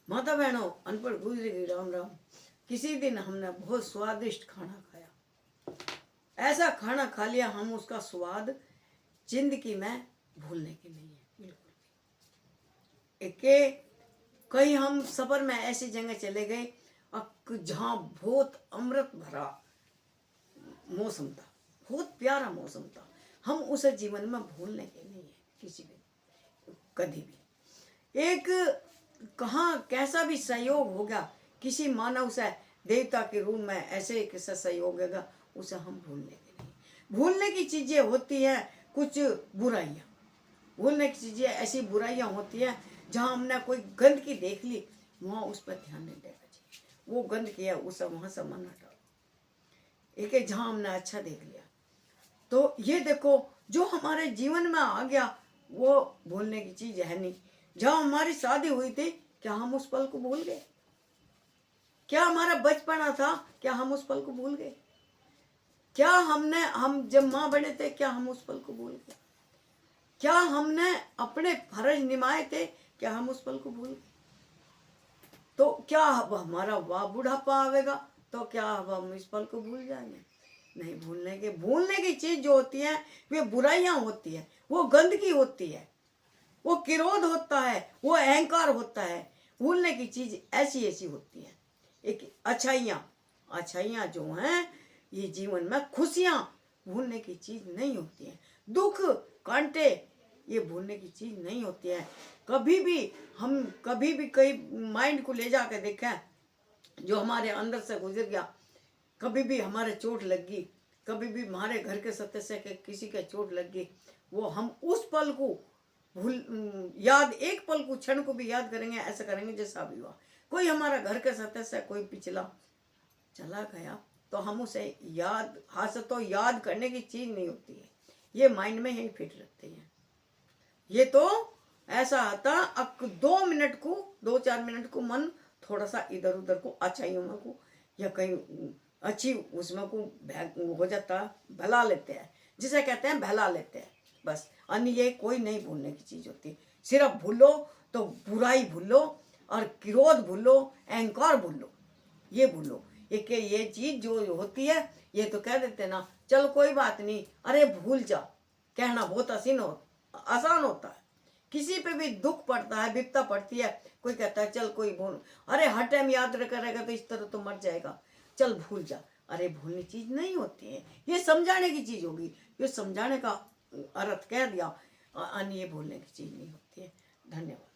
माता बहनों, अनपढ़ गुजरी गई, राम राम। किसी दिन हमने बहुत स्वादिष्ट खाना खाया, ऐसा खाना खा लिया हम, उसका स्वाद जिंदगी में भूलने की नहीं है बिल्कुल भी। एक कहीं हम सफर में ऐसी जगह चले गए जहाँ बहुत अमृत भरा मौसम था, बहुत प्यारा मौसम था, हम उसे जीवन में भूलने के नहीं है किसी भी कभी भी। एक कहाँ कैसा भी सहयोग हो गया किसी मानव से, देवता के रूप में ऐसे कैसा सहयोग होगा, उसे हम भूलने के नहीं। भूलने की चीजें होती हैं कुछ बुराइयाँ, भूलने की चीजें ऐसी बुराइयाँ होती हैं जहाँ हमने कोई गंदगी देख ली, वहाँ उस पर ध्यान नहीं देना चाहिए, वो गंदगी है उसे वहाँ से मन हटाओ। एक है जहाँ हमने अच्छा देख लिया, तो ये देखो जो हमारे जीवन में आ गया वो भूलने की चीज है नहीं। जहाँ हमारी शादी हुई थी, क्या हम उस पल को भूल गए? क्या हमारा बचपना था, क्या हम उस पल को भूल गए? क्या हम जब माँ बने थे, क्या हम उस पल को भूल गए? क्या हमने अपने फर्ज निभाए थे, क्या हम उस पल को भूल गए? तो क्या अब हमारा वाह बुढ़ापा आवेगा तो क्या अब हम इस पल को भूल जाएंगे? नहीं, भूलने की चीज जो होती है वे बुराइयां होती है, वो गंदगी होती है, वो क्रोध होता है, वो अहंकार होता है। भूलने की चीज ऐसी ऐसी होती है। एक अच्छाइयाँ जो हैं ये जीवन में, खुशियाँ भूलने की चीज नहीं होती है, दुख कांटे ये भूलने की चीज नहीं होती है। कभी भी कई माइंड को ले जाकर देखें, जो हमारे अंदर से गुजर गया, कभी भी हमारे चोट लग गई, कभी भी हमारे घर के सदस्य के किसी के चोट लग गई, वो हम उस पल को याद, एक पल को क्षण को भी याद करेंगे, ऐसा करेंगे जैसा भी हुआ। कोई हमारा घर के सदस्य कोई पिछला चला गया तो हम उसे याद, हाथ तो याद करने की चीज नहीं होती है, ये माइंड में ही फिट रखते हैं। ये तो ऐसा आता 2-4 मिनट को मन थोड़ा सा इधर उधर को अच्छाइयों में को या कहीं अच्छी उसमें को हो जाता, भला लेते हैं, जिसे कहते हैं भला लेते हैं बस। अन्य ये कोई नहीं भूलने की चीज होती। सिर्फ भूलो तो बुराई भूलो और क्रोध भूलो, अहंकार भूलो, ये भूलो। ये चीज जो होती है, ये तो कह देते ना चलो कोई बात नहीं, अरे भूल जा, कहना बहुत आसान होता है। किसी पे भी दुख पड़ता है, विपता पड़ती है, कोई कहता है चल कोई भूल, अरे हर टाइम याद करेगा तो इस तरह तो मर जाएगा, चल भूल जा। अरे भूलने चीज नहीं होती है, ये समझाने की चीज होगी, ये समझाने का अर्थ कह दिया, अन्य ये भूलने की चीज नहीं होती है। धन्यवाद।